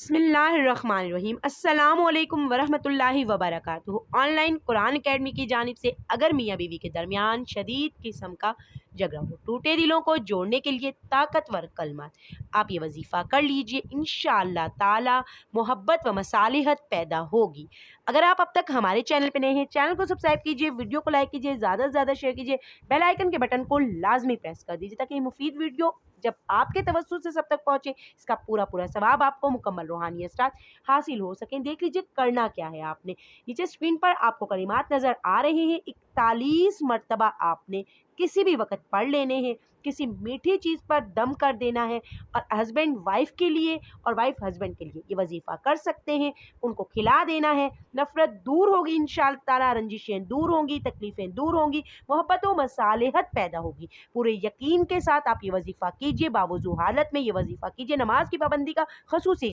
बिस्मिल्लाहिर्रहमानिर्रहीम अस्सलामुअलैकुम वरहमतुल्लाहि वबरकातुहू। ऑनलाइन कुरान अकेडमी की जानिब से अगर मियाँ बीवी के दरमियान शदीद किस्म का झगड़ा हो, टूटे दिलों को जोड़ने के लिए ताकतवर कलमात, आप ये वजीफ़ा कर लीजिए, इंशाअल्लाह ताला मोहब्बत व मसालिहत पैदा होगी। अगर आप अब तक हमारे चैनल पे नए हैं, चैनल को सब्सक्राइब कीजिए, वीडियो को लाइक कीजिए, ज़्यादा से ज़्यादा शेयर कीजिए, बेल आइकन के बटन को लाजमी प्रेस कर दीजिए ताकि ये मुफीद वीडियो जब आपके तवज्जुह से सब तक पहुंचे, इसका पूरा पूरा सवाब आपको मुकम्मल रूहानी असरात हासिल हो सकें। देख लीजिए करना क्या है आपने। नीचे स्क्रीन पर आपको कलिमात नज़र आ रहे हैं, 41 मरतबा आपने किसी भी वक्त पढ़ लेने हैं। किसी मीठी चीज़ पर दम कर देना है और हस्बैंड वाइफ के लिए और वाइफ हस्बैंड के लिए ये वजीफ़ा कर सकते हैं। उनको खिला देना है, नफ़रत दूर होगी इंशाअल्लाह ताला, रंजिशें दूर होंगी, तकलीफ़ें दूर होंगी, मोहब्बत व मसालिहत पैदा होगी। पूरे यकीन के साथ आप ये वजीफ़ा कीजिए, बावुज़ू हालत में ये वजीफ़ा कीजिए, नमाज की पाबंदी का ख़ुसूसी